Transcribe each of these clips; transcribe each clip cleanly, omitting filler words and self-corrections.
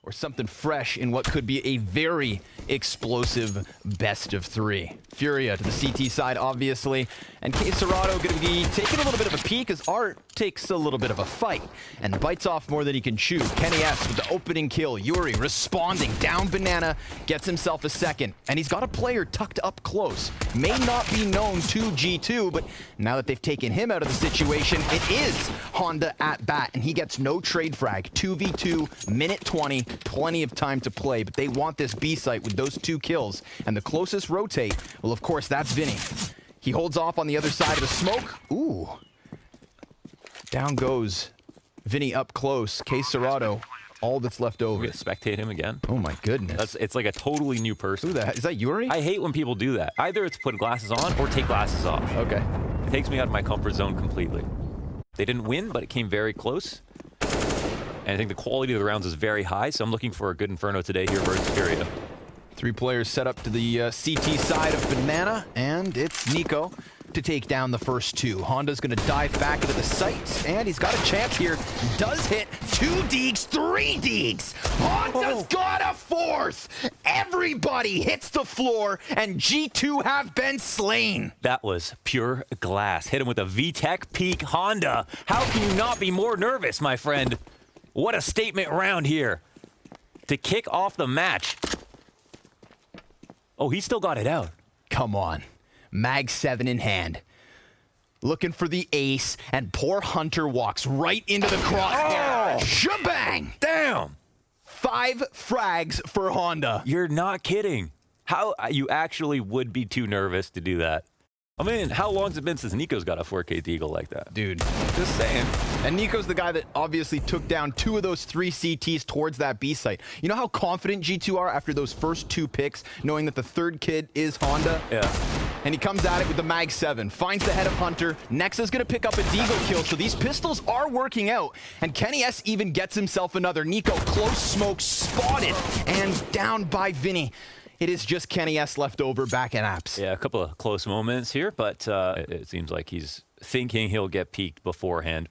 or something fresh in what could be a very explosive best of three. FURIA to the CT side, obviously, and Serato going to be taking a little bit of a peek as Art takes a little bit of a fight and bites off more than he can chew. Kenny S with the opening kill. Yuri responding, down Banana, gets himself a second, and he's got a player tucked up close. May not be known to G2, but now that they've taken him out of the situation, it is Honda at bat, and he gets no trade frag. 2v2, minute 20, plenty of time to play, but they want this B site with those 2 kills, and the closest rotate, well, of course, that's Vinny. He holds off on the other side of the smoke. Ooh. Down goes Vinny up close. Serato, all that's left over. We're gonna spectate him again. Oh my goodness. It's like a totally new person. Who the heck? Is that Yuri? I hate when people do that. Either it's put glasses on or take glasses off. Okay. It takes me out of my comfort zone completely. They didn't win, but it came very close. And I think the quality of the rounds is very high, so I'm looking for a good Inferno today here versus FURIA. 3 players set up to the CT side of Banana, and it's Nico to take down the first 2. Honda's going to dive back into the site, and he's got a chance here. Does hit 2 deeks, 3 deeks. Honda's got a 4th. Everybody hits the floor, and G2 have been slain. That was pure glass. Hit him with a VTech peak Honda. How can you not be more nervous, my friend? What a statement round here to kick off the match. Oh, he still got it out. Come on. Mag 7 in hand. Looking for the ace, and poor Hunter walks right into the crosshair. Oh! Shebang! Damn! 5 frags for Honda. You're not kidding. How you actually would be too nervous to do that. I mean, how long's it been since Nico's got a 4K deagle like that? Dude. Just saying. And Nico's the guy that obviously took down 2 of those 3 CTs towards that B site. You know how confident G2 are after those first 2 picks, knowing that the 3rd kid is Honda? Yeah. And he comes at it with the Mag 7, finds the head of Hunter. Nexa's gonna pick up a deagle kill, so these pistols are working out. And Kenny S even gets himself another. Nico, close smoke, spotted, and down by Vinny. It is just Kenny S left over back at Apps. Yeah, a couple of close moments here, but it seems like he's thinking he'll get peaked beforehand.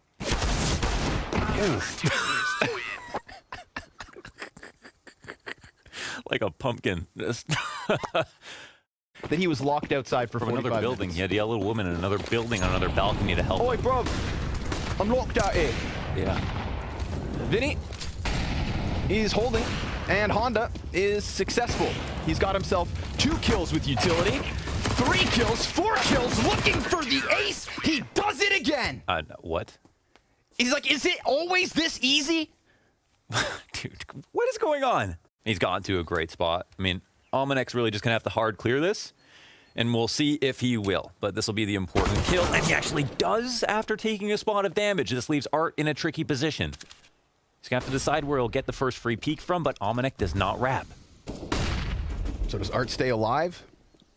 Like a pumpkin. That he was locked outside for 45 another building. minutes. He had the little woman in another building on another balcony to help. Oi, bro. I'm locked out here. Yeah. Vinny, he's holding, and Honda is successful. He's got himself 2 kills with utility, 3 kills, 4 kills, looking for the ace. He does it again. What? He's like, is it always this easy? Dude, what is going on? He's gotten to a great spot. I mean, Almanac's really just going to have to hard clear this, and we'll see if he will. But this will be the important kill, and he actually does after taking a spot of damage. This leaves Art in a tricky position. He's going to have to decide where he'll get the first free peek from, but Almanac does not wrap. So does Art stay alive?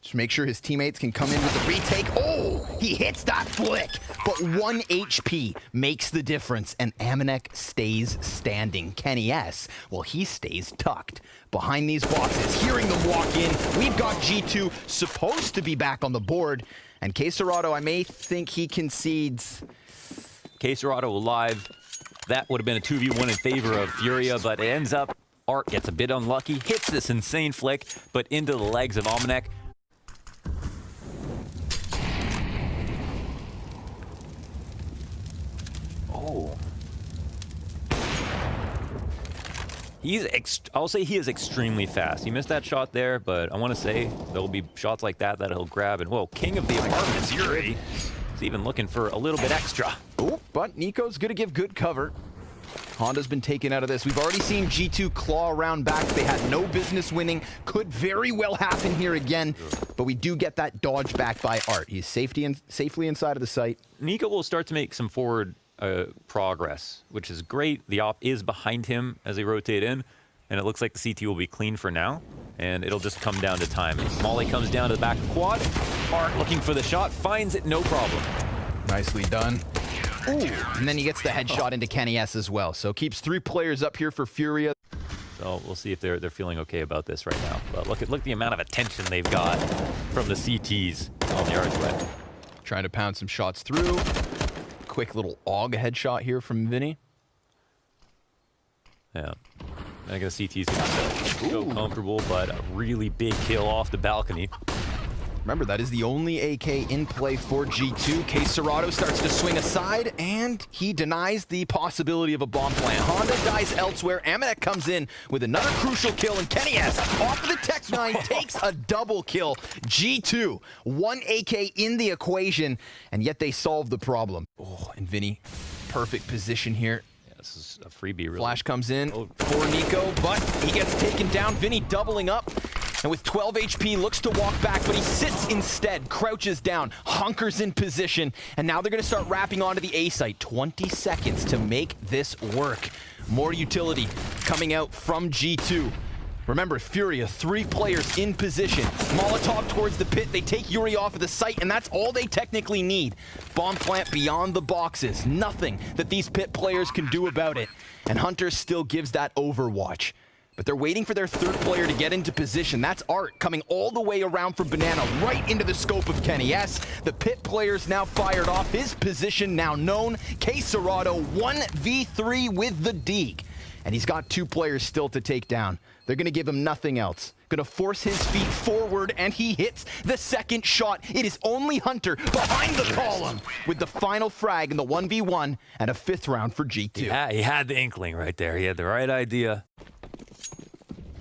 Just make sure his teammates can come in with the retake. Oh, he hits that flick. But 1 HP makes the difference, and Almanac stays standing. Kenny S, well, he stays tucked behind these boxes, hearing them walk in. We've got G2 supposed to be back on the board, and Serato, I may think he concedes. Serato alive. That would have been a 2v1 in favor of FURIA, but it ends up Art gets a bit unlucky, hits this insane flick, but into the legs of Almanac. Oh. I'll say he is extremely fast. He missed that shot there, but I want to say there'll be shots like that that he'll grab. And whoa, king of the apartments, Yuri. He's even looking for a little bit extra. Oh, but Nico's going to give good cover. Honda's been taken out of this. We've already seen G2 claw around back. They had no business winning. Could very well happen here again, but we do get that dodge back by Art. He's safely inside of the site. Nico will start to make some forward progress, which is great. The op is behind him as they rotate in, and it looks like the CT will be clean for now, and it'll just come down to time. Molly comes down to the back of quad. Art looking for the shot, finds it, no problem. Nicely done. Ooh, and then he gets the headshot into Kenny S as well. So keeps 3 players up here for FURIA. So we'll see if they're feeling okay about this right now. But look at the amount of attention they've got from the CTs on the archway. Trying to pound some shots through. Quick little AUG headshot here from Vinny. Yeah. I guess CT's gonna go comfortable, but a really big kill off the balcony. Remember, that is the only AK in play for G2. Serato starts to swing aside, and he denies the possibility of a bomb plant. Honda dies elsewhere. Amanek comes in with another crucial kill, and Kenny S, off of the Tech 9, takes a double kill. G2, 1 AK in the equation, and yet they solve the problem. Oh, and Vinny, perfect position here. Yeah, this is a freebie, really. Flash comes in for Nico, but he gets taken down. Vinny doubling up. And with 12 HP, looks to walk back, but he sits instead, crouches down, hunkers in position, and now they're going to start wrapping onto the A site. 20 seconds to make this work. More utility coming out from G2. Remember, FURIA, 3 players in position. Molotov towards the pit. They take Yuri off of the site, and that's all they technically need. Bomb plant beyond the boxes. Nothing that these pit players can do about it. And Hunter still gives that overwatch. But they're waiting for their 3rd player to get into position. That's Art coming all the way around from Banana, right into the scope of Kenny S. The pit player's now fired off. His position now known. Serato 1v3 with the Deeg. And he's got 2 players still to take down. They're going to give him nothing else. Going to force his feet forward, and he hits the 2nd shot. It is only Hunter behind the column with the final frag in the 1v1 and a 5th round for G2. Yeah, he had the inkling right there. He had the right idea.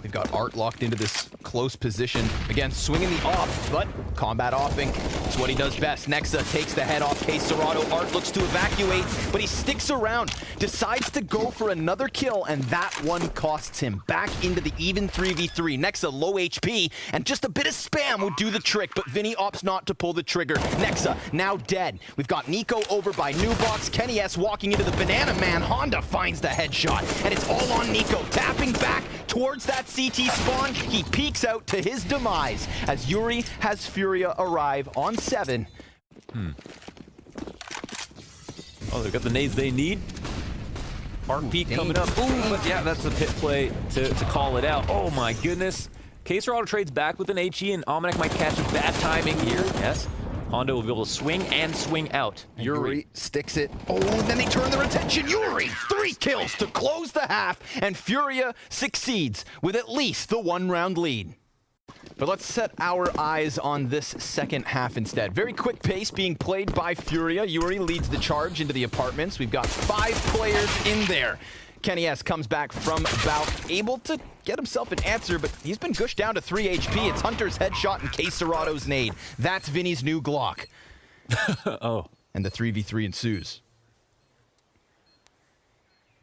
We've got Art locked into this close position. Again, swinging the off, but combat offing. It's what he does best. Nexa takes the head off Serato. Art looks to evacuate, but he sticks around, decides to go for another kill, and that one costs him. Back into the even 3v3. Nexa low HP, and just a bit of spam will do the trick, but Vinny opts not to pull the trigger. Nexa now dead. We've got Nico over by Newbox. Kenny S walking into the Banana Man. Honda finds the headshot, and it's all on Nico. Tapping back towards that CT spawn, he peeks out to his demise as Yuri has FURIA arrive on 7. Oh, they've got the nades they need. Art peek coming up. Ooh, but yeah, that's the pit play to call it out. Oh my goodness. Serato trades back with an HE, and Amanek might catch a bad timing here. Yes. Honda will be able to swing and swing out. Yuri sticks it. Oh, and then they turn their attention. Yuri, 3 kills to close the half, and FURIA succeeds with at least the 1-round lead. But let's set our eyes on this second half instead. Very quick pace being played by FURIA. Yuri leads the charge into the apartments. We've got 5 players in there. Kenny S comes back from bout, able to get himself an answer, but he's been gushed down to 3 HP. It's Hunter's headshot and Serato's nade. That's Vinny's new Glock. Oh. And the 3v3 ensues.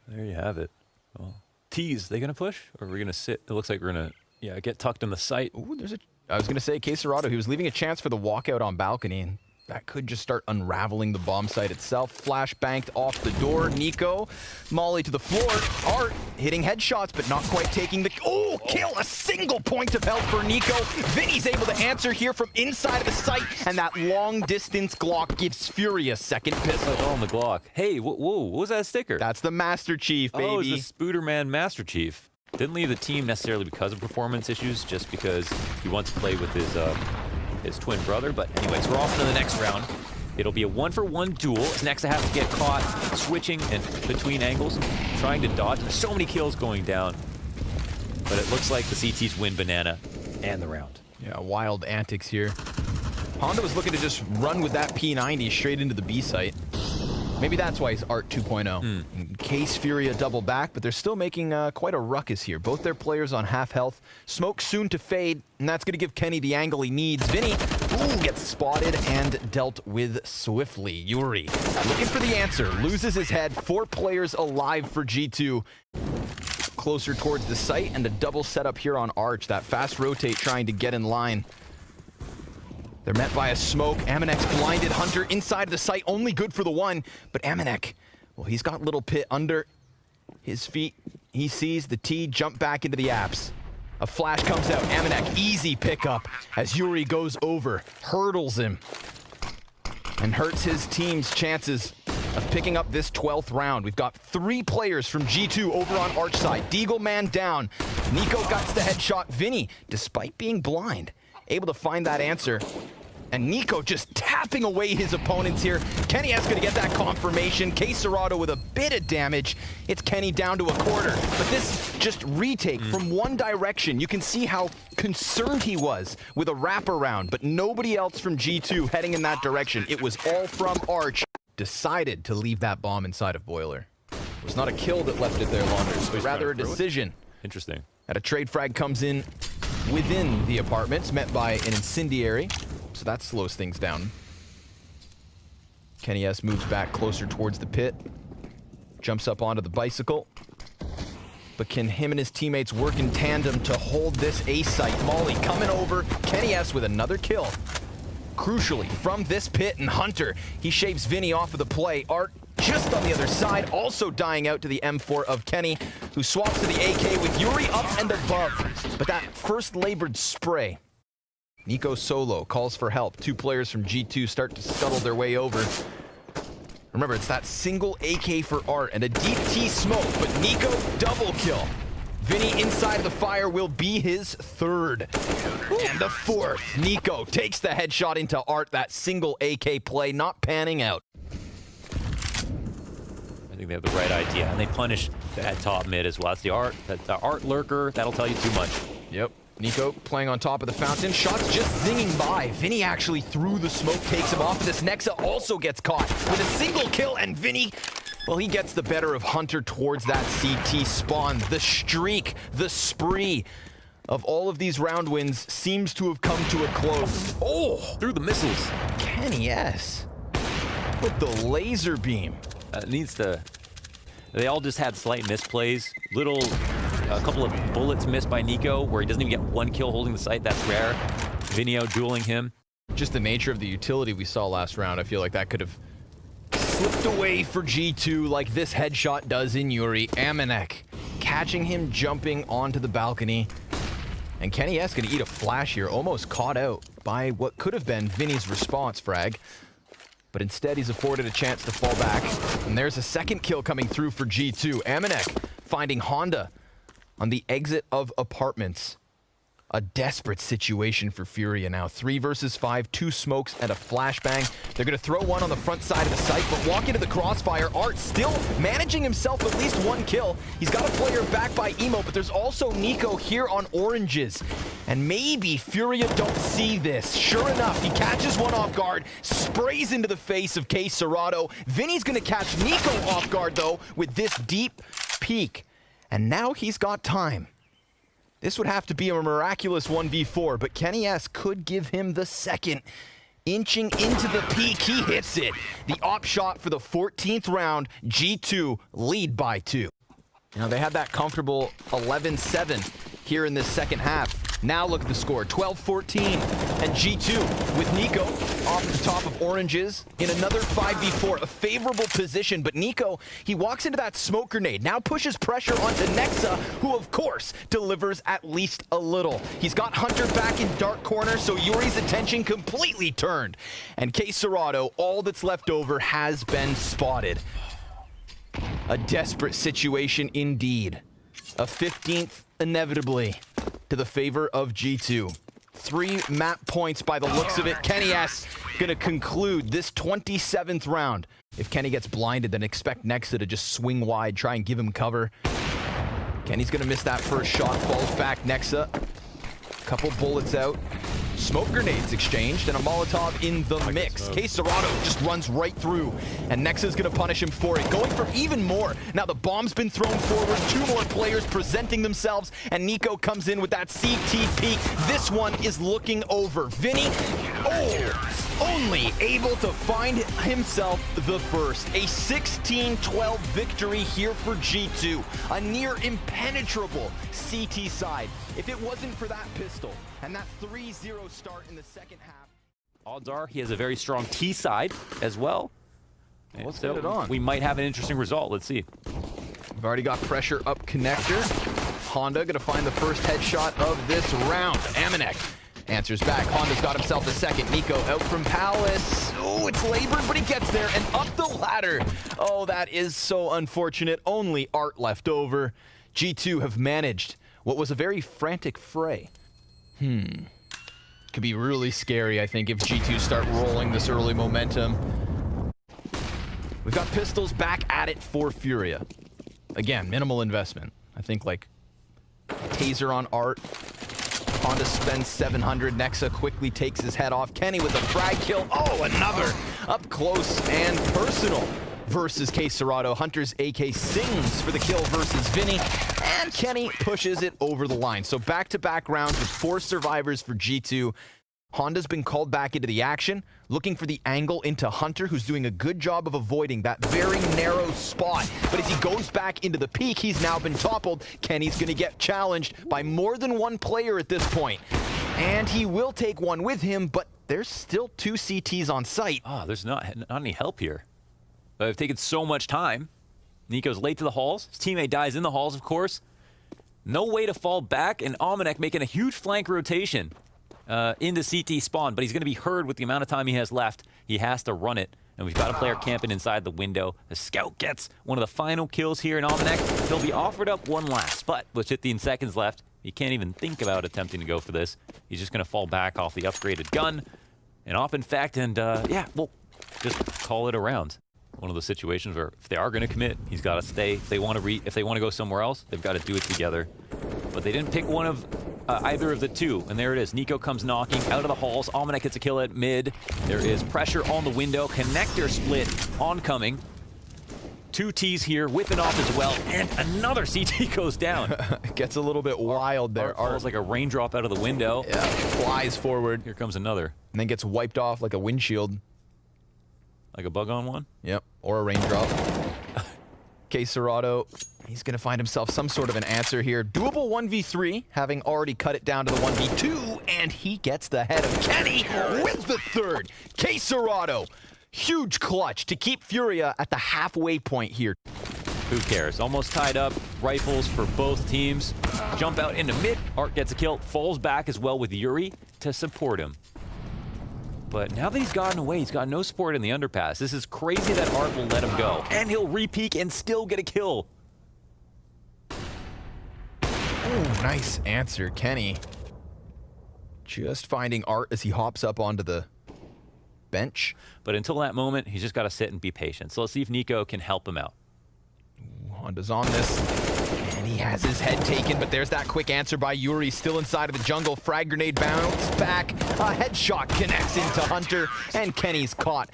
There you have it. Well, tease, they gonna push? Or are we gonna sit? It looks like we're gonna, get tucked in the site. Ooh, I was gonna say Serato, he was leaving a chance for the walkout on balcony, and that could just start unraveling the bomb site itself. Flash banked off the door. Nico, Molly to the floor. Art hitting headshots, but not quite taking the... Oh, kill! A single point of health for Nico. Vinny's able to answer here from inside of the site, and that long-distance Glock gives FURIA 2nd pistol. Oh, on the Glock. Hey, whoa, what was that sticker? That's the Master Chief, baby. Oh, it's the Spooderman Master Chief. Didn't leave the team necessarily because of performance issues, just because he wants to play with his twin brother. But anyways, we're off to the next round. It'll be a 1-for-1 duel. Nexa has to get caught switching in between angles, trying to dodge. There's so many kills going down. But it looks like the CTs win Banana and the round. Yeah, wild antics here. Honda was looking to just run with that P90 straight into the B site. Maybe that's why he's Art 2.0. In case FURIA double back, but they're still making quite a ruckus here. Both their players on half health. Smoke soon to fade, and that's going to give Kenny the angle he needs. Vinny, gets spotted and dealt with swiftly. Yuri, looking for the answer, loses his head. 4 players alive for G2. Closer towards the site, and a double setup here on Arch. That fast rotate trying to get in line. They're met by a smoke. Amanek's blinded. Hunter inside of the site, only good for the 1. But Amanek, well, he's got little pit under his feet. He sees the T jump back into the apps. A flash comes out. Amanek, easy pickup as Yuri goes over, hurdles him, and hurts his team's chances of picking up this 12th round. We've got 3 players from G2 over on Arch side. Deagle man down. Nico guts the headshot. Vinny, despite being blind, able to find that answer. And Nico just tapping away his opponents here. Kenny S gonna get that confirmation. K-Serrato with a bit of damage. It's Kenny down to a quarter. But this just retake from one direction. You can see how concerned he was with a wraparound, but nobody else from G2 heading in that direction. It was all from Arch. Decided to leave that bomb inside of Boiler. It was not a kill that left it there, Launders, but rather a decision. Interesting. And a trade frag comes in within the apartments, met by an incendiary. So that slows things down. Kenny S moves back closer towards the pit. Jumps up onto the bicycle. But can him and his teammates work in tandem to hold this A site? Molly coming over. Kenny S with another kill. Crucially, from this pit, and Hunter, he shaves Vinny off of the play. Art just on the other side, also dying out to the M4 of Kenny, who swaps to the AK with Yuri up and above. But that first labored spray. Nico solo calls for help. Two players from G2 start to scuttle their way over. Remember, it's that single AK for Art and a deep T smoke, but Nico double kill. Vinny inside the fire will be his third. And the fourth. Nico takes the headshot into Art. That single AK play not panning out. I think they have the right idea, and they punish that top mid as well. That's the Art lurker. That'll tell you too much. Yep. Nico playing on top of the fountain. Shots just zinging by. Vinny actually through the smoke takes him off. This Nexa also gets caught with a single kill, and Vinny, well, he gets the better of Hunter towards that CT spawn. The streak, the spree of all of these round wins seems to have come to a close. Oh! Through the missiles. Kenny S with the laser beam. They all just had slight misplays. A couple of bullets missed by Nico, where he doesn't even get one kill holding the site. That's rare. Vinio dueling him. Just the nature of the utility we saw last round, I feel like that could have slipped away for G2 like this headshot does in Yuri. Amanek catching him jumping onto the balcony. And Kenny S gonna eat a flash here, almost caught out by what could have been Vinny's response frag. But instead, he's afforded a chance to fall back. And there's a second kill coming through for G2. Amanek finding Honda on the exit of apartments. A desperate situation for FURIA now. 3 versus 5, 2 smokes and a flashbang. They're going to throw one on the front side of the site, but walk into the crossfire. Art still managing himself at least one kill. He's got a player back by Emo, but there's also Nico here on oranges. And maybe FURIA don't see this. Sure enough, he catches one off guard, sprays into the face of K-Serrato. Vinny's going to catch Nico off guard, though, with this deep peek. And now he's got time. This would have to be a miraculous 1v4, but Kenny S could give him the second. Inching into the peak, he hits it. The op shot for the 14th round, G2 lead by 2. Now they had that comfortable 11-7 here in this second half. Now look at the score, 12-14, and G2 with Nico off the top of oranges in another 5v4, a favorable position, but Nico, he walks into that smoke grenade, now pushes pressure onto Nexa, who of course delivers at least a little. He's got Hunter back in dark corner, so Yuri's attention completely turned, and K-Serrato, all that's left over has been spotted. A desperate situation indeed. A 15th inevitably to the favor of G2. 3 map points by the looks of it. Kenny S gonna conclude this 27th round. If Kenny gets blinded, then expect Nexa to just swing wide, try and give him cover. Kenny's gonna miss that first shot, falls back. Nexa, couple bullets out. Smoke grenades exchanged and a Molotov in the mix. K-Serrato just runs right through, and Nexa's gonna punish him for it, going for even more. Now the bomb's been thrown forward, 2 more players presenting themselves, and Nico comes in with that CT peek. This one is looking over. Vinny, only able to find himself the first. A 16-12 victory here for G2. A near impenetrable CT side. If it wasn't for that pistol and that 3-0 start in the second half. Odds are he has a very strong T side as well. Well, let's get it on. We might have an interesting result. Let's see. We've already got pressure up connector. Honda gonna find the first headshot of this round. Amanek answers back. Honda's got himself a second. Nico out from Palace. Oh, it's labored, but he gets there and up the ladder. Oh, that is so unfortunate. Only Art left over. G2 have managed what was a very frantic fray. Could be really scary, I think, if G2 start rolling this early momentum. We've got pistols back at it for FURIA. Again, minimal investment. I think, like, taser on Art. Honda spends 700. Nexa quickly takes his head off. Kenny with a frag kill. Oh, another up close and personal versus K Serato. Hunter's AK sings for the kill versus Vinny. And Kenny pushes it over the line. So back-to-back rounds with 4 survivors for G2. Honda's been called back into the action, looking for the angle into Hunter, who's doing a good job of avoiding that very narrow spot. But as he goes back into the peak, he's now been toppled. Kenny's going to get challenged by more than one player at this point. And he will take one with him, but there's still 2 CTs on site. Oh, there's not any help here. They've taken so much time. Nico's late to the halls. His teammate dies in the halls, of course. No way to fall back, and Almanac making a huge flank rotation into CT spawn, but he's going to be heard with the amount of time he has left. He has to run it, and we've got a player camping inside the window. The scout gets one of the final kills here in Almanac. He'll be offered up one last, but with 15 seconds left, he can't even think about attempting to go for this. He's just going to fall back off the upgraded gun, and off in fact, and yeah, we'll just call it a round. One of those situations where if they are going to commit, he's got to stay. If they want to go somewhere else, they've got to do it together. But they didn't pick one of either of the two, and there it is. Nico comes knocking out of the halls. Almanac gets a kill at mid. There is pressure on the window. Connector split oncoming. 2 Ts here with an off as well, and another CT goes down. Gets a little bit wild there. Art falls like a raindrop out of the window. Yeah, flies forward. Here comes another. And then gets wiped off like a windshield. Like a bug on one? Yep, or a raindrop. K Serato, he's going to find himself some sort of an answer here. Doable 1v3, having already cut it down to the 1v2, and he gets the head of Kenny with the third. K Serato, huge clutch to keep FURIA at the halfway point here. Who cares? Almost tied up. Rifles for both teams. Jump out into mid. Art gets a kill. Falls back as well with Yuri to support him. But now that he's gotten away, he's got no support in the underpass. This is crazy that Art will let him go. And he'll re-peek and still get a kill. Oh, nice answer, Kenny. Just finding Art as he hops up onto the bench. But until that moment, he's just got to sit and be patient. So let's see if Nico can help him out. Honda's on this, and he has his head taken, but there's that quick answer by Yuri, still inside of the jungle. Frag grenade bounce back, a headshot connects into Hunter, and Kenny's caught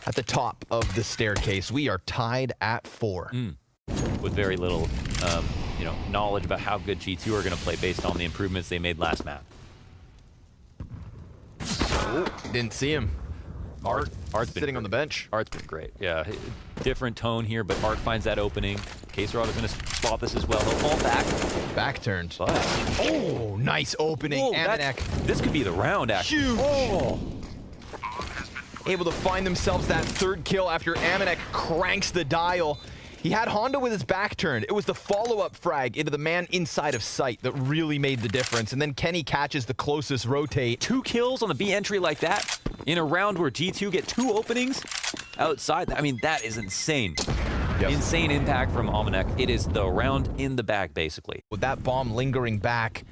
at the top of the staircase. We are tied at 4. With very little, knowledge about how good G2 are going to play based on the improvements they made last map. Oh, didn't see him. Art's sitting on the bench. Art's been great. Yeah, different tone here, but Art finds that opening. K Serato is going to spot this as well. He'll fall back. Back turned. But, oh, nice opening. Amanek. This could be the round, actually. Huge. Oh. Able to find themselves that 3rd kill after Amanek cranks the dial. He had Honda with his back turned. It was the follow-up frag into the man inside of sight that really made the difference. And then Kenny catches the closest rotate. 2 kills on the B entry like that in a round where G2 get 2 openings outside. I mean, that is insane. Yep. Insane impact from Almanac. It is the round in the bag, basically. With that bomb lingering back,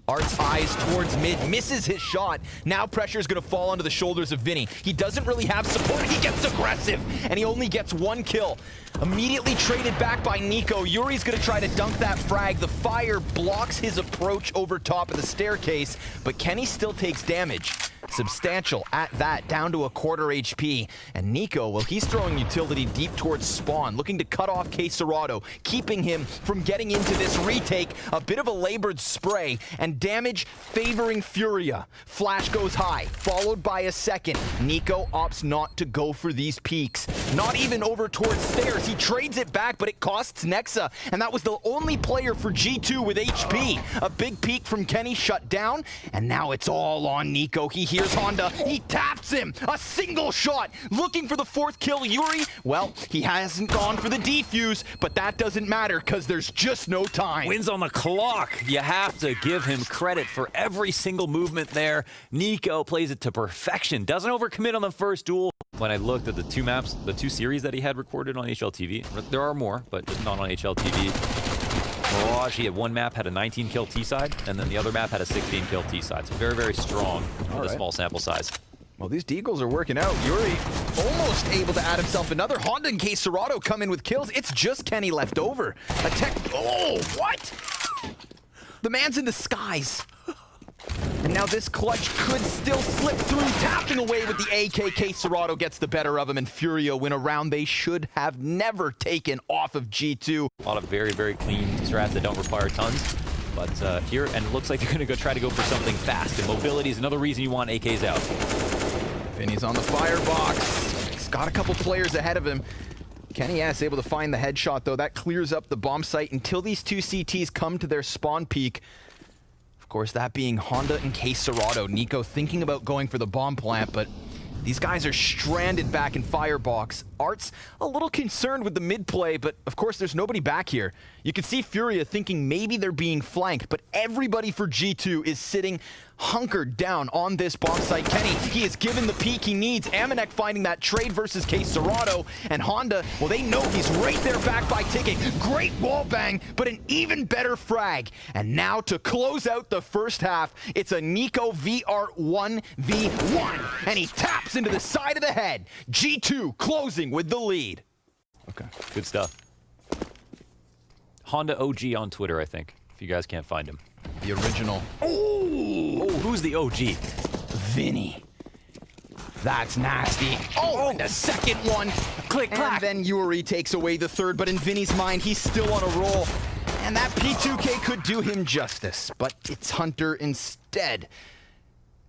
Art's eyes towards mid, misses his shot. Now pressure is going to fall onto the shoulders of Vinny. He doesn't really have support. He gets aggressive, and he only gets 1 kill. Immediately traded back by Nico. Yuri's going to try to dunk that frag. The fire blocks his approach over top of the staircase, but Kenny still takes damage. Substantial at that, down to a 1/4 HP. And Nico, well, he's throwing utility deep towards spawn, looking to cut off K Serato, keeping him from getting into this retake. A bit of a labored spray, and damage favoring FURIA. Flash goes high, followed by a second. Nico opts not to go for these peaks. Not even over towards stairs. He trades it back, but it costs Nexa, and that was the only player for G2 with HP. A big peek from Kenny shut down, and now it's all on Nico. He hears Honda. He taps him. A single shot. Looking for the 4th kill. Yuri, well, he hasn't gone for the defuse, but that doesn't matter because there's just no time. Wins on the clock. You have to give him credit for every single movement there. Nico plays it to perfection. Doesn't overcommit on the first duel. When I looked at the 2 maps, the 2 series that he had recorded on HLTV, there are more, but just not on HLTV. Mirage, he had one map had a 19 kill T side, and then the other map had a 16 kill T side. So very, very strong for the small sample size. Well, these deagles are working out. Yuri almost able to add himself another. Honda and Serato come in with kills. It's just Kenny left over. A tech. Oh, what? The man's in the skies. And now this clutch could still slip through, tapping away with the AK. Serato gets the better of him, and FURIA win a round they should have never taken off of G2. A lot of very, very clean strats that don't require tons. But here, and it looks like they're going to try to go for something fast. And mobility is another reason you want AKs out. Vinny's on the firebox. He's got a couple players ahead of him. Kenny S able to find the headshot, though. That clears up the bomb site until these two CTs come to their spawn peak. Of course, that being Honda and Serato. Nico thinking about going for the bomb plant, but these guys are stranded back in firebox. Art's a little concerned with the mid play, but of course there's nobody back here. You can see FURIA thinking maybe they're being flanked, but everybody for G2 is sitting hunkered down on this bomb site. Kenny, he is given the peek he needs. Amanek finding that trade versus Serato, and Honda, well, they know he's right there back by Ticket. Great wall bang, but an even better frag. And now to close out the first half, it's a Nico VR 1v1, and he taps into the side of the head. G2 closing with the lead. Okay, good stuff. Honda OG on Twitter, I think, if you guys can't find him. The original. Oh, who's the OG? Vinny. That's nasty. Oh, and a second one. Click, clack. And then Yuri takes away the third, but in Vinny's mind, he's still on a roll. And that P2K could do him justice, but it's Hunter instead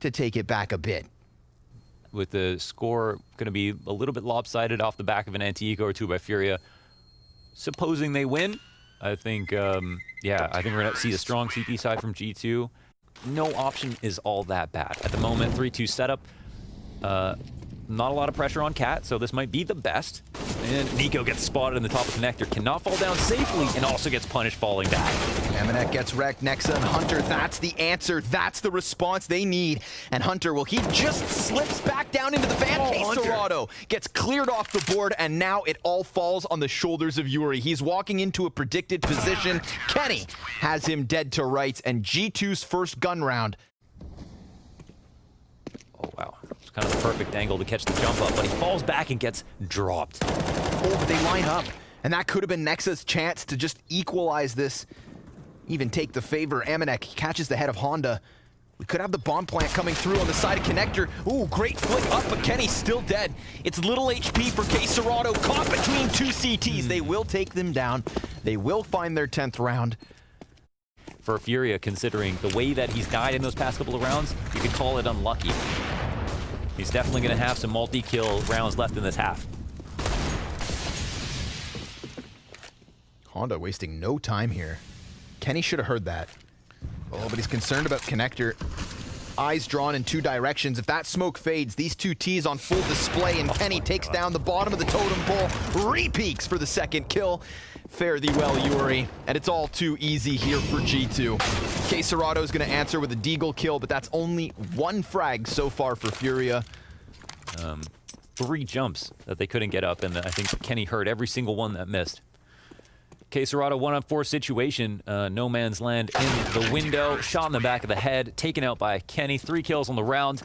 to take it back a bit. With the score going to be a little bit lopsided off the back of an anti-eco or two by FURIA. Supposing they win, I think, yeah, I think we're going to see a strong CP side from G2. No option is all that bad. At the moment, 3-2 setup. Not a lot of pressure on Cat, so this might be the best. And Nico gets spotted in the top of connector, cannot fall down safely, and also gets punished falling back. Amanek gets wrecked. Nexa and Hunter, that's the answer. That's the response they need. And Hunter, well, he just slips back down into the van. Serato gets cleared off the board, and now it all falls on the shoulders of Yuri. He's walking into a predicted position. Kenny has him dead to rights, and G2's first gun round. Oh, wow. It's kind of the perfect angle to catch the jump up, but he falls back and gets dropped. Oh, but they line up. And that could have been Nexa's chance to just equalize this, even take the favor. Amanek catches the head of Honda. We could have the bomb plant coming through on the side of connector. Ooh, great flick up, but Kenny's still dead. It's little HP for Serato, caught between two CTs. They will take them down. They will find their 10th round. For FURIA, considering the way that he's died in those past couple of rounds, you could call it unlucky. He's definitely going to have some multi-kill rounds left in this half. Honda wasting no time here. Kenny should have heard that. Oh, but he's concerned about connector. Eyes drawn in two directions. If that smoke fades, these two T's on full display, and Kenny takes down the bottom of the totem pole. Re-peaks for the second kill. Fare thee well, Yuri. And it's all too easy here for G2. Serato is going to answer with a deagle kill, but that's only one frag so far for FURIA. 3 jumps that they couldn't get up, and I think Kenny heard every single one that missed. Serato 1-on-4 situation, no man's land in the window, shot in the back of the head, taken out by Kenny, 3 kills on the round.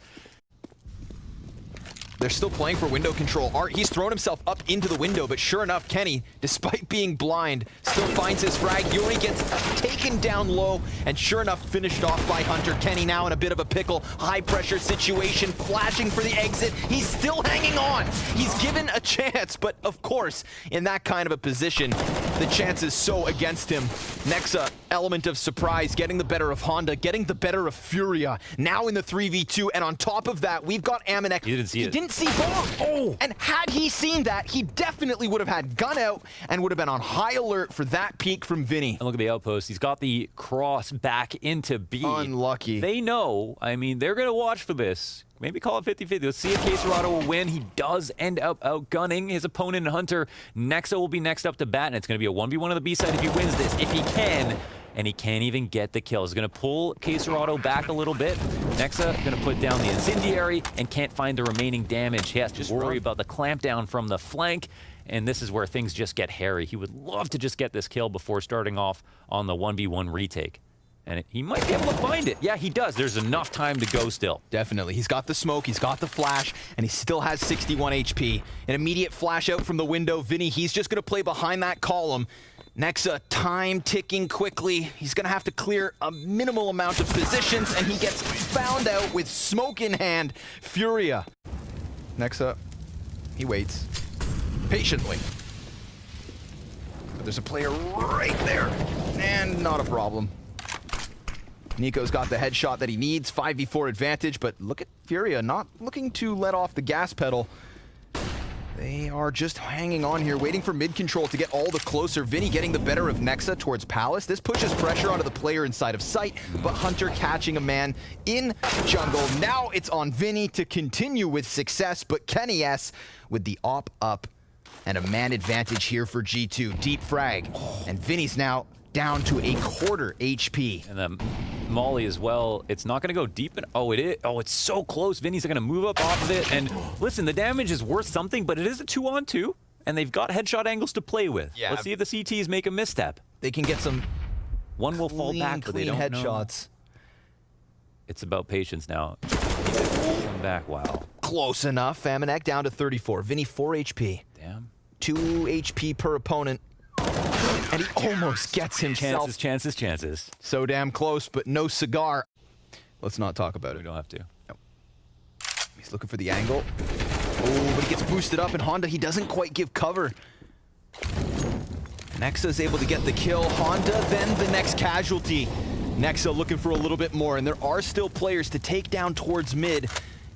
They're still playing for window control. Art, he's thrown himself up into the window, but sure enough, Kenny, despite being blind, still finds his frag. Yuri gets taken down low, and sure enough, finished off by Hunter. Kenny now in a bit of a pickle. High pressure situation, flashing for the exit. He's still hanging on. He's given a chance, but of course, in that kind of a position, the chance is so against him. Nexa, element of surprise, getting the better of Honda, getting the better of FURIA. Now in the 3v2, and on top of that, we've got Amanek. He didn't see it. He didn't see bomb. Oh! And had he seen that, he definitely would have had gun out and would have been on high alert for that peek from Vinny. And look at the outpost. He's got the cross back into B. Unlucky. They know. I mean, they're going to watch for this. Maybe call it 50-50. Let's see if Serato will win. He does end up outgunning his opponent, Hunter. Nexa will be next up to bat, and it's going to be a 1v1 on the B side if he wins this. If he can, and he can't even get the kill. He's going to pull Serato back a little bit. Nexa going to put down the incendiary and can't find the remaining damage. He has to just worry about the clamp down from the flank. And this is where things just get hairy. He would love to just get this kill before starting off on the 1v1 retake. And he might be able to find it. Yeah, he does. There's enough time to go still. Definitely. He's got the smoke, he's got the flash, and he still has 61 HP. An immediate flash out from the window. Vinny, he's just going to play behind that column. Nexa, time ticking quickly. He's going to have to clear a minimal amount of positions, and he gets found out with smoke in hand. FURIA. Nexa, he waits patiently. But there's a player right there, and not a problem. Nico's got the headshot that he needs, 5v4 advantage, but look at FURIA not looking to let off the gas pedal. They are just hanging on here, waiting for mid-control to get all the closer. Vinny getting the better of Nexa towards Palace. This pushes pressure onto the player inside of sight, but Hunter catching a man in jungle. Now it's on Vinny to continue with success, but Kenny S with the op up and a man advantage here for G2. Deep frag, and Vinny's now down to a quarter HP. And then Molly as well. It's not going to go deep. Oh, it is. Oh, it's so close. Vinny's going to move up off of it. And listen, the damage is worth something, but it is a 2-on-2, and they've got headshot angles to play with. Yeah. Let's see if the CTs make a misstep. They can get some one will fall back, but they don't headshots. It's about patience now. Come back. Wow. Close enough. Amanek down to 34. Vinny 4 HP. Damn. 2 HP per opponent. And he almost gets himself. Chances. So damn close, but no cigar. Let's not talk about it. We don't have to. No. He's looking for the angle. Oh, but he gets boosted up, and Honda, he doesn't quite give cover. Nexa is able to get the kill. Honda, then the next casualty. Nexa looking for a little bit more, and there are still players to take down towards mid.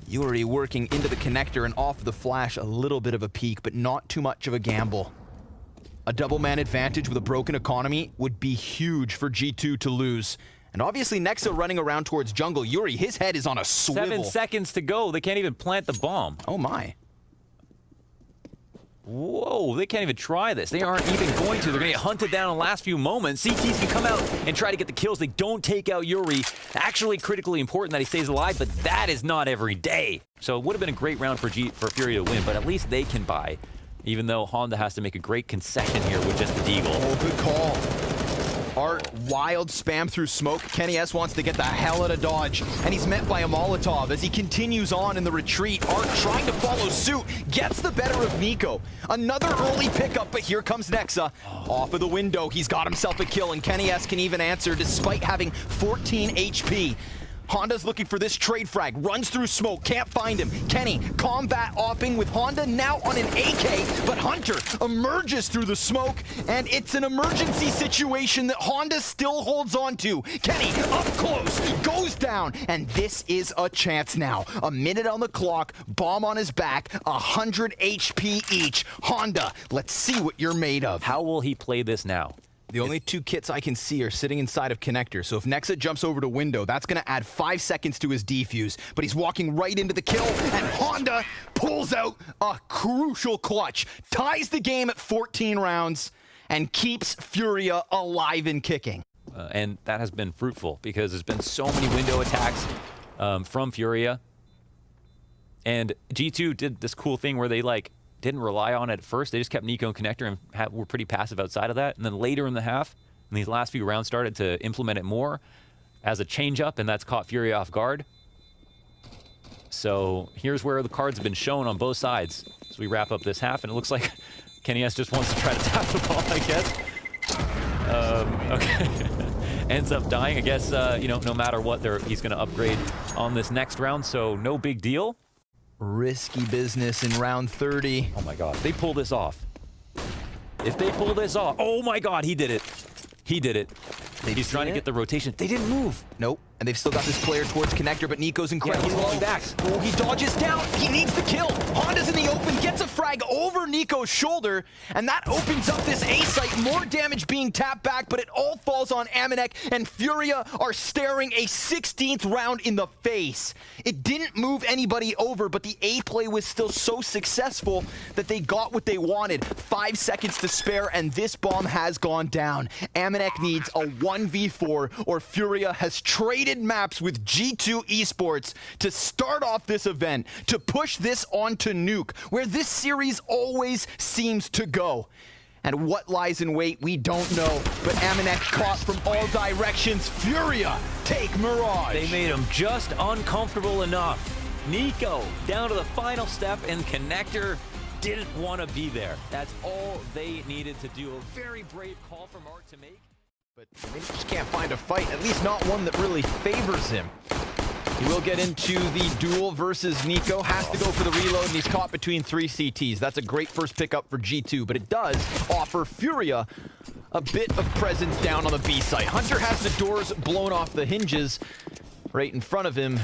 Yuri working into the connector and off the flash. A little bit of a peek, but not too much of a gamble. A double man advantage with a broken economy would be huge for G2 to lose. And obviously Nexa running around towards jungle. Yuri, his head is on a swivel. 7 seconds to go. They can't even plant the bomb. Oh my. Whoa, they can't even try this. They aren't even going to. They're going to get hunted down in the last few moments. CTs can come out and try to get the kills. They don't take out Yuri. Actually critically important that he stays alive, but that is not every day. So it would have been a great round for FURIA to win, but at least they can buy. Even though Honda has to make a great concession here with just the deagle. Oh, good call. Art, wild spam through smoke. Kenny S wants to get the hell out of dodge, and he's met by a Molotov as he continues on in the retreat. Art trying to follow suit, gets the better of Nico. Another early pickup, but here comes Nexa. Off of the window, he's got himself a kill, and Kenny S can even answer despite having 14 HP. Honda's looking for this trade frag, runs through smoke, can't find him. Kenny, combat opping with Honda now on an AK, but Hunter emerges through the smoke, and it's an emergency situation that Honda still holds on to. Kenny, up close, goes down, and this is a chance now. A minute on the clock, bomb on his back, 100 HP each. Honda, let's see what you're made of. How will he play this now? The only 2 kits I can see are sitting inside of connector, so if Nexa jumps over to window, that's going to add 5 seconds to his defuse, but he's walking right into the kill, and Honda pulls out a crucial clutch, ties the game at 14 rounds, and keeps FURIA alive and kicking. And that has been fruitful, because there's been so many window attacks from FURIA, and G2 did this cool thing where they, didn't rely on it at first. They just kept Nico and connector and were pretty passive outside of that. And then later in the half, in these last few rounds, started to implement it more as a change-up, and that's caught FURIA off guard. So here's where the cards have been shown on both sides as we wrap up this half, and it looks like Kenny S just wants to try to tap the ball, I guess. Okay. Ends up dying. I guess, no matter what, he's going to upgrade on this next round, so no big deal. Risky business in round 30. Oh my god, if they pull this off. If they pull this off. Oh my god, he did it. He did it. He's trying to get the rotation. They didn't move. Nope. And they've still got this player towards connector, but Nico's incredible. Yeah, he's going back. Oh, he dodges down. He needs the kill. Honda's in the open, gets a frag over Nico's shoulder, and that opens up this A site. More damage being tapped back, but it all falls on Amanek, and FURIA are staring a 16th round in the face. It didn't move anybody over, but the A play was still so successful that they got what they wanted. 5 seconds to spare, and this bomb has gone down. Amanek needs a 1v4, or FURIA has traded traded maps with G2 Esports to start off this event, to push this onto Nuke, where this series always seems to go. And what lies in wait, we don't know. But Amanek caught from all directions. FURIA take Mirage. They made him just uncomfortable enough. Nico down to the final step, and Connector didn't want to be there. That's all they needed to do. A very brave call from Art to make. But they just can't find a fight, at least not one that really favors him. He will get into the duel versus Nico, has to go for the reload, and he's caught between 3 CTs. That's a great first pickup for G2, but it does offer FURIA a bit of presence down on the B site. Hunter has the doors blown off the hinges right in front of him.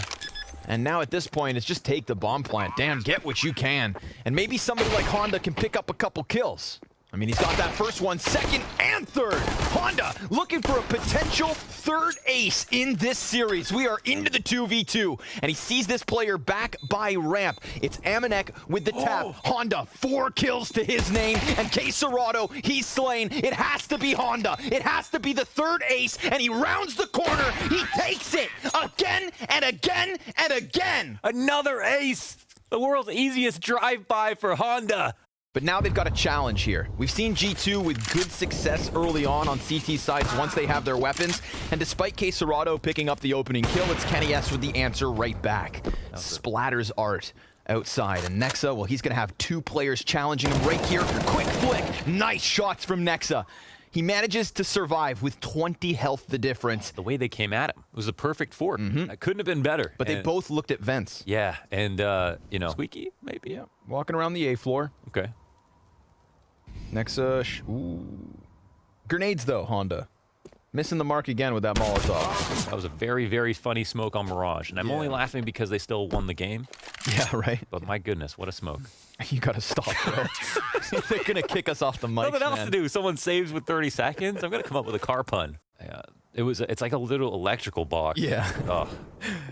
And now at this point, it's just take the bomb plant. Damn, get what you can. And maybe somebody like Honda can pick up a couple kills. I mean, he's got that first one, second, and third. Honda looking for a potential third ace in this series. We are into the 2v2, and he sees this player back by ramp. It's Amanek with the tap. Honda, 4 kills to his name, and K-Serrato, he's slain. It has to be Honda. It has to be the third ace, and he rounds the corner. He takes it again and again and again. Another ace! The world's easiest drive-by for Honda. But now they've got a challenge here. We've seen G2 with good success early on CT sides once they have their weapons. And despite K-Serrato picking up the opening kill, it's Kenny S with the answer right back. Splatters Art outside. And Nexa, well, he's going to have 2 players challenging him right here. Quick flick. Nice shots from Nexa. He manages to survive with 20 health the difference. The way they came at him, it was a perfect fork. That couldn't have been better. But they both looked at vents. Yeah, and, you know, Squeaky, maybe? Yeah, walking around the A floor. Okay. Nexa, ooh. Grenades though, Honda. Missing the mark again with that Molotov. That was a very, very funny smoke on Mirage, and I'm only laughing because they still won the game. Yeah, right? But my goodness, what a smoke. You gotta stop, bro. They're gonna kick us off the mic, Nothing else to do. Someone saves with 30 seconds. I'm gonna come up with a car pun. It's like a little electrical box. Yeah. Oh.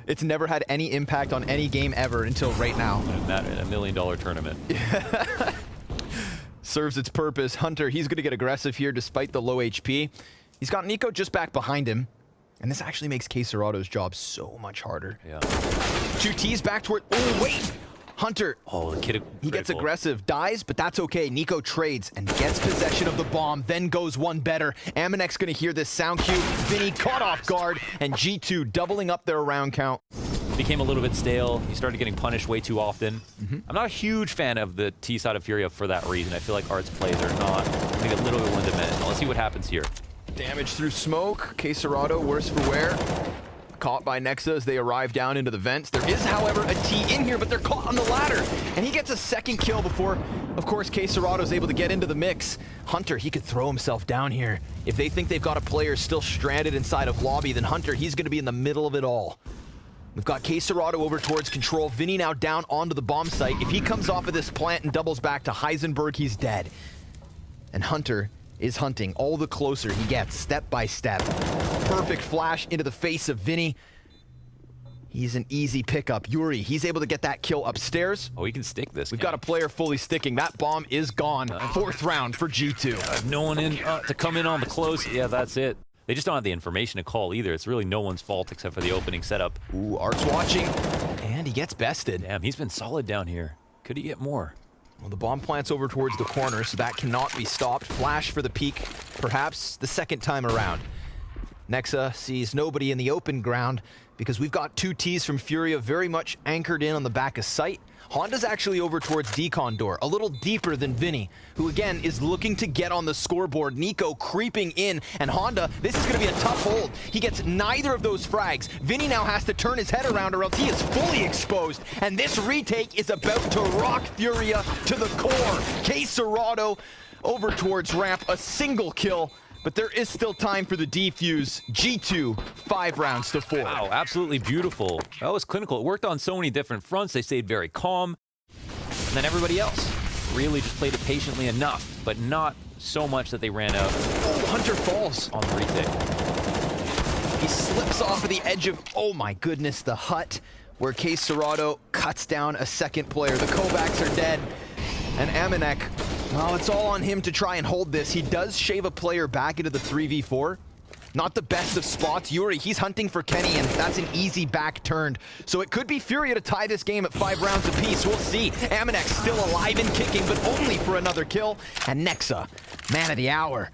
It's never had any impact on any game ever until right now. That in a $1 million tournament. Serves its purpose. Hunter, he's gonna get aggressive here despite the low HP. He's got Nico just back behind him. And this actually makes K-Serrato's job so much harder. Yeah. 2 Ts back toward, oh wait! Hunter, oh, the kid, he gets aggressive, dies, but that's okay. Nico trades and gets possession of the bomb, then goes one better. Amanek's gonna hear this sound cue. Vinny caught off guard, and G2 doubling up their round count. Became a little bit stale. He started getting punished way too often. I'm not a huge fan of the T side of FURIA for that reason. I feel like Art's plays are not, I think, a little bit one-dimensional. Let's see what happens here. Damage through smoke. K-Serrato, worse for wear. Caught by Nexa as they arrive down into the vents. There is, however, a T in here, but they're caught on the ladder. And he gets a second kill before, of course, K-Serrato is able to get into the mix. Hunter, he could throw himself down here. If they think they've got a player still stranded inside of lobby, then Hunter, he's going to be in the middle of it all. We've got K-Serrato over towards control. Vinny now down onto the bomb site. If he comes off of this plant and doubles back to Heisenberg, he's dead. And Hunter is hunting all the closer he gets, step by step. Perfect flash into the face of Vinny. He's an easy pickup. Yuri, he's able to get that kill upstairs. Oh, he can stick this. We've got a player fully sticking. That bomb is gone. 4th round for G2. No one in to come in on the close. Yeah, that's it. They just don't have the information to call either. It's really no one's fault except for the opening setup. Ooh, Art's watching, and he gets bested. Damn, he's been solid down here. Could he get more? Well, the bomb plant's over towards the corner, so that cannot be stopped. Flash for the peak, perhaps the second time around. Nexa sees nobody in the open ground because we've got 2 Ts from FURIA very much anchored in on the back of site. Honda's actually over towards Decon door, a little deeper than Vinny, who again is looking to get on the scoreboard. Nico creeping in, and Honda, this is gonna be a tough hold. He gets neither of those frags. Vinny now has to turn his head around or else he is fully exposed, and this retake is about to rock FURIA to the core. K-Serrato over towards ramp, a single kill, but there is still time for the defuse. G2, 5 rounds to 4. Wow, absolutely beautiful. That was clinical. It worked on so many different fronts. They stayed very calm. And then everybody else really just played it patiently enough, but not so much that they ran out. Oh, Hunter falls on the retake. He slips off of the edge of, oh my goodness, the hut, where K-Serrato cuts down a second player. The Kovacs are dead. And Amanek, well, it's all on him to try and hold this. He does shave a player back into the 3v4, not the best of spots. Yuri, he's hunting for Kenny, and that's an easy back turn. So it could be Furia to tie this game at 5 rounds apiece. We'll see. Amanek still alive and kicking, but only for another kill. And Nexa, man of the hour.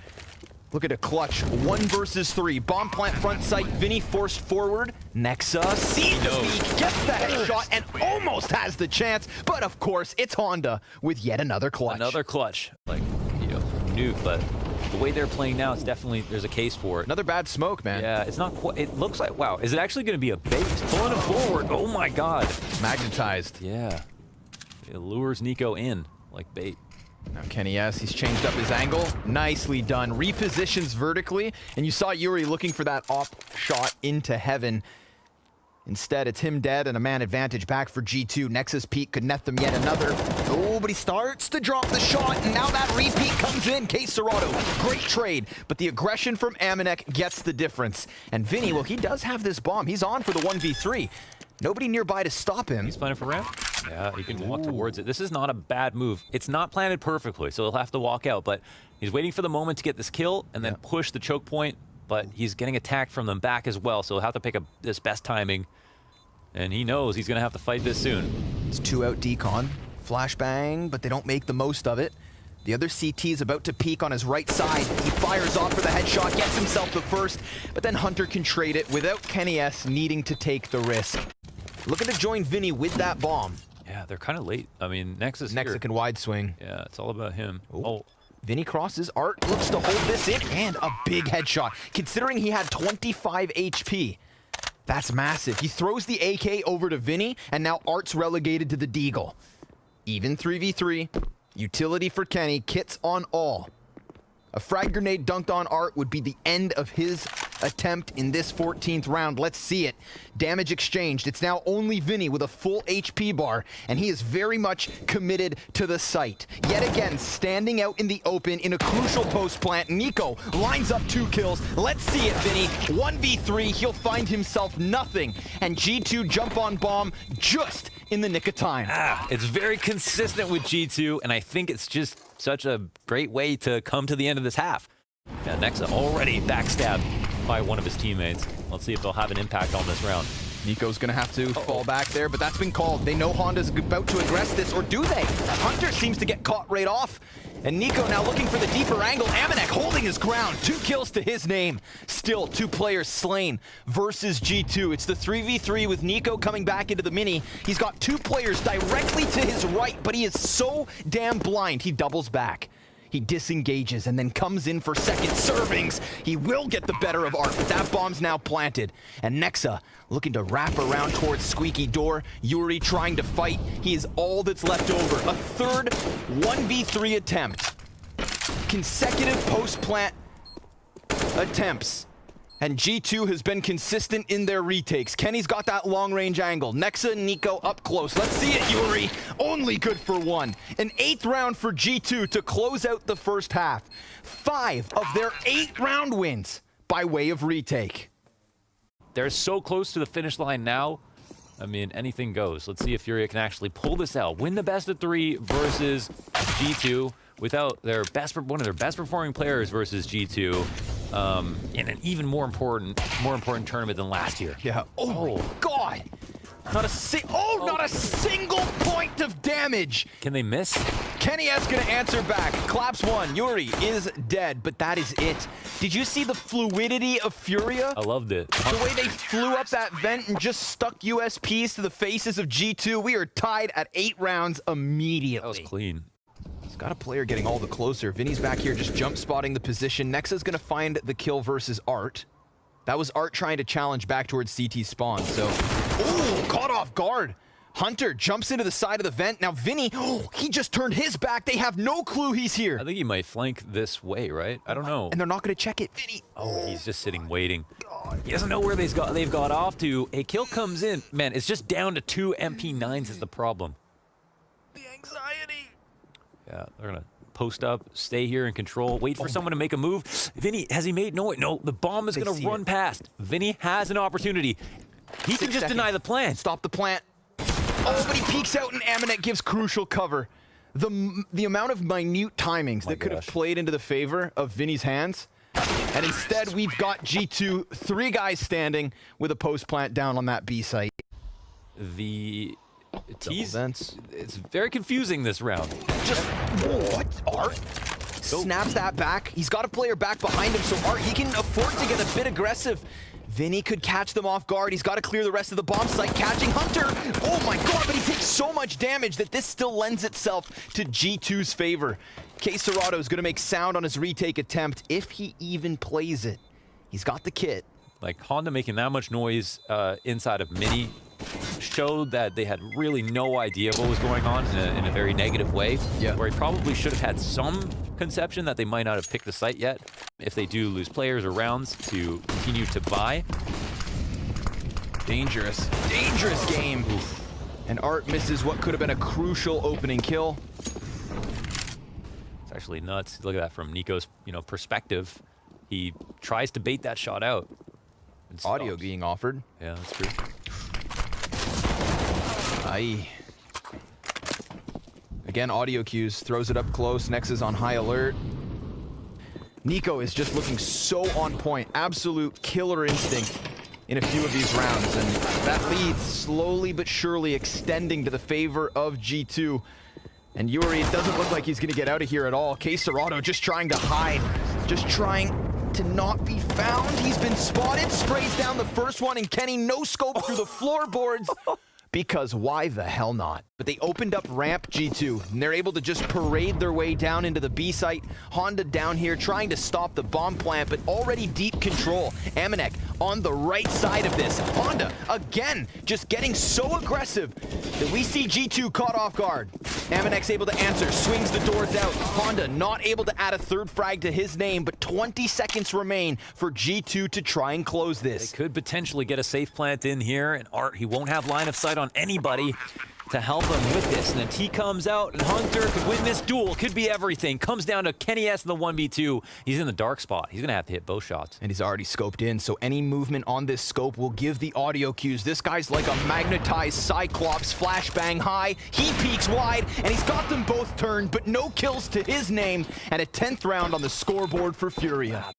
Look at a clutch, 1 versus 3. Bomb plant front sight, Vinny forced forward. Nexa sees the peek, gets the headshot, and almost has the chance. But of course, it's Honda with yet another clutch. Another clutch. Like, you know, nuke, but the way they're playing now, it's definitely, there's a case for it. Another bad smoke, man. Yeah, it's not quite, it looks like, wow, is it actually going to be a bait? He's pulling it forward. Oh my God. Magnetized. Yeah. It lures Nico in like bait. Now Kenny S, he's changed up his angle. Nicely done. Repositions vertically, and you saw Yuri looking for that op shot into heaven. Instead, it's him dead and a man advantage back for G2. Nexus peak could net them yet another. Oh, but he starts to drop the shot, and now that repeat comes in. Case Serato, great trade, but the aggression from Amanek gets the difference. And Vinny, well, he does have this bomb. He's on for the 1v3. Nobody nearby to stop him. He's planning for ramp? Yeah, he can walk towards it. This is not a bad move. It's not planted perfectly, so he'll have to walk out, but he's waiting for the moment to get this kill and then push the choke point, but he's getting attacked from them back as well, so he'll have to pick this best timing. And he knows he's going to have to fight this soon. It's 2 out decon. Flashbang, but they don't make the most of it. The other CT is about to peek on his right side. He fires off for the headshot, gets himself the first, but then Hunter can trade it without Kenny S needing to take the risk. Looking to join Vinny with that bomb. Yeah, they're kind of late. I mean, Nexus can wide swing. Yeah, it's all about him. Ooh. Oh. Vinny crosses. Art looks to hold this in, and a big headshot, considering he had 25 HP. That's massive. He throws the AK over to Vinny, and now Art's relegated to the Deagle. Even 3v3. Utility for Kenny. Kits on all. A frag grenade dunked on Art would be the end of his attempt in this 14th round. Let's see it. Damage exchanged. It's now only Vinny with a full HP bar, and he is very much committed to the site. Yet again, standing out in the open in a crucial post plant. Nico lines up 2 kills. Let's see it, Vinny. 1v3, he'll find himself nothing. And G2 jump on bomb just in the nick of time. It's very consistent with G2, and I think it's just such a great way to come to the end of this half. Yeah, Nexa already backstabbed by one of his teammates. Let's see if they'll have an impact on this round. Nico's gonna have to fall back there, but that's been called. They know Honda's about to aggress this, or do they? Hunter seems to get caught right off. And Nico now looking for the deeper angle. Amanek holding his ground. 2 kills to his name. Still 2 players slain versus G2. It's the 3v3 with Nico coming back into the mini. He's got 2 players directly to his right, but he is so damn blind. He doubles back. He disengages and then comes in for second servings. He will get the better of Art, but that bomb's now planted. And Nexa looking to wrap around towards Squeaky Door. Yuri trying to fight. He is all that's left over. A third 1v3 attempt. Consecutive post-plant attempts. And G2 has been consistent in their retakes. Kenny's got that long-range angle. Nexa and Nico up close. Let's see it, Yuri. Only good for 1. An 8th round for G2 to close out the first half. 5 of their 8 round wins by way of retake. They're so close to the finish line now. I mean, anything goes. Let's see if Furia can actually pull this out. Win the best of 3 versus G2 without one of their best performing players versus G2. In an even more important tournament than last year. Yeah. Oh, my God. Not a single point of damage. Can they miss? Kenny S gonna answer back. Claps 1. Yuri is dead, but that is it. Did you see the fluidity of Furia? I loved it. The way they flew up that vent and just stuck USPs to the faces of G2. We are tied at 8 rounds immediately. That was clean. He's got a player getting all the closer. Vinny's back here just jump spotting the position. Nexa's gonna find the kill versus Art. That was Art trying to challenge back towards CT spawn, so... Ooh, caught off guard. Hunter jumps into the side of the vent. Now Vinny, he just turned his back. They have no clue he's here. I think he might flank this way, right? I don't know. And they're not gonna check it, Vinny. Oh, he's just sitting waiting. He doesn't know where they've got off to. A kill comes in. Man, it's just down to 2 MP9s is the problem. The anxiety. Yeah, they're gonna post up, stay here in control, wait for someone to make a move. Vinny, has he made? No, the bomb is gonna run past. Vinny has an opportunity. He can just deny the plant. Stop the plant. Oh, but he peeks out and Amanek gives crucial cover. The amount of minute timings that could have played into the favor of Vinny's hands. And instead, we've got G2, 3 guys standing with a post plant down on that B site. The tease, vents. it's very confusing this round. Just, what? Art snaps that back. He's got a player back behind him, so Art, he can afford to get a bit aggressive. Vinny could catch them off guard. He's got to clear the rest of the bomb site, catching Hunter. Oh my god, but he takes so much damage that this still lends itself to G2's favor. K-Serrato is going to make sound on his retake attempt, if he even plays it. He's got the kit. Like, Honda making that much noise inside of Mini showed that they had really no idea what was going on in a very negative way. Yeah. Where he probably should have had some conception that they might not have picked the site yet if they do lose players or rounds to continue to buy. Dangerous game. Oof. And Art misses what could have been a crucial opening kill. It's actually nuts. Look at that from Nico's, perspective. He tries to bait that shot out. And Audio stops. being offered. Yeah, that's true. Aye. Again, audio cues, throws it up close. Nex is on high alert. Nico is just looking so on point. Absolute killer instinct in a few of these rounds. And that lead slowly but surely extending to the favor of G2. And Yuri, it doesn't look like he's going to get out of here at all. K-Serrato just trying to hide. Just trying to not be found. He's been spotted. Sprays down the first one. And Kenny no scope through the floorboards. Because why the hell not? But they opened up ramp G2, and they're able to just parade their way down into the B site. Honda down here trying to stop the bomb plant, but already deep control. Amanek on the right side of this. Honda, again, just getting so aggressive that we see G2 caught off guard. Amanek's able to answer, swings the doors out. Honda not able to add a third frag to his name, but 20 seconds remain for G2 to try and close this. They could potentially get a safe plant in here, and Art, he won't have line of sight on anybody to help him with this. And then T comes out, and Hunter could win this duel. Could be everything. Comes down to Kenny S in the 1v2. He's in the dark spot. He's going to have to hit both shots. And he's already scoped in, so any movement on this scope will give the audio cues. This guy's like a magnetized Cyclops, flashbang high. He peeks wide, and he's got them both turned, but no kills to his name, and a 10th round on the scoreboard for Furia.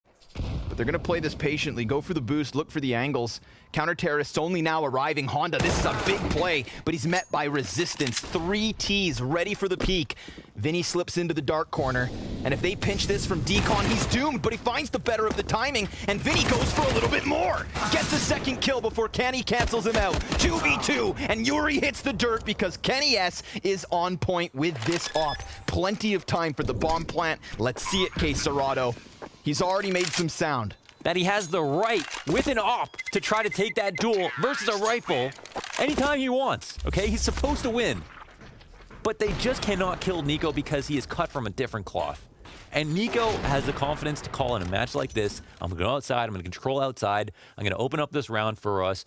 But they're going to play this patiently, go for the boost, look for the angles. Counter-terrorists only now arriving. Honda, this is a big play, but he's met by resistance. 3 Ts ready for the peak. Vinny slips into the dark corner, and if they pinch this from Decon, he's doomed, but he finds the better of the timing, and Vinny goes for a little bit more. Gets a second kill before Kenny cancels him out. 2v2, and Yuri hits the dirt because Kenny S is on point with this op. Plenty of time for the bomb plant. Let's see it, K-Serrato. He's already made some sound. That he has the right, with an op, to try to take that duel versus a rifle anytime he wants, okay? He's supposed to win. But they just cannot kill Nico because he is cut from a different cloth. And Nico has the confidence to call in a match like this. I'm going to go outside. I'm going to control outside. I'm going to open up this round for us.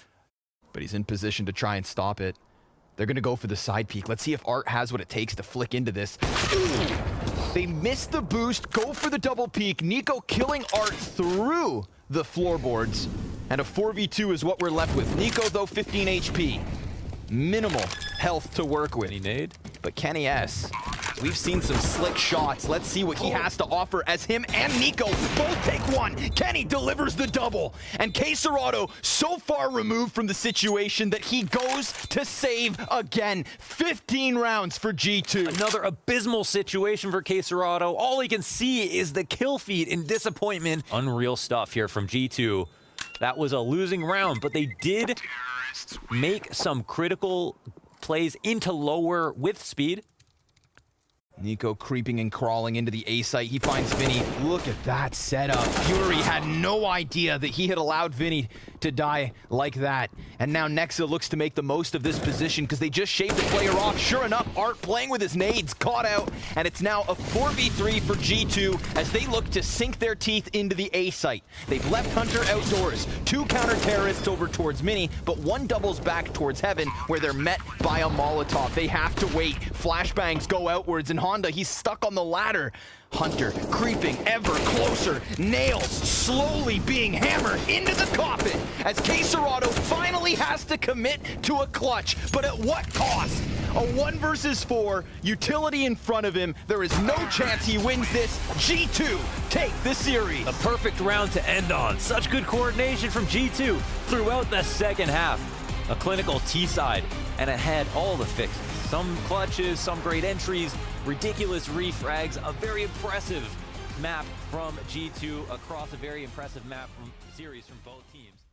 But he's in position to try and stop it. They're going to go for the side peek. Let's see if Art has what it takes to flick into this. Ooh. They miss the boost, go for the double peek. Nico killing Art through the floorboards. And a 4v2 is what we're left with. Nico, though, 15 HP. Minimal health to work with. Any nade? But Kenny S, we've seen some slick shots. Let's see what he has to offer as him and Nico both take one. Kenny delivers the double. And K-Serrato so far removed from the situation that he goes to save again. 15 rounds for G2. Another abysmal situation for K-Serrato. All he can see is the kill feed in disappointment. Unreal stuff here from G2. That was a losing round, but they did make some critical plays into lower with speed. Nico creeping and crawling into the A site. He finds Vinny. Look at that setup. Yuri had no idea that he had allowed Vinny to die like that. And now Nexa looks to make the most of this position because they just shaved the player off. Sure enough, Art playing with his nades, caught out. And it's now a 4v3 for G2 as they look to sink their teeth into the A site. They've left Hunter outdoors. 2 counter-terrorists over towards Mini, but 1 doubles back towards Heaven where they're met by a Molotov. They have to wait. Flashbangs go outwards and Honda, he's stuck on the ladder. Hunter creeping ever closer. Nails slowly being hammered into the coffin as K-Serrato finally has to commit to a clutch. But at what cost? A 1 versus 4, utility in front of him. There is no chance he wins this. G2 take the series. A perfect round to end on. Such good coordination from G2 throughout the second half. A clinical T-side, and it had all the fixes. Some clutches, some great entries, ridiculous refrags, a very impressive map from G2 across a very impressive map from series from both teams.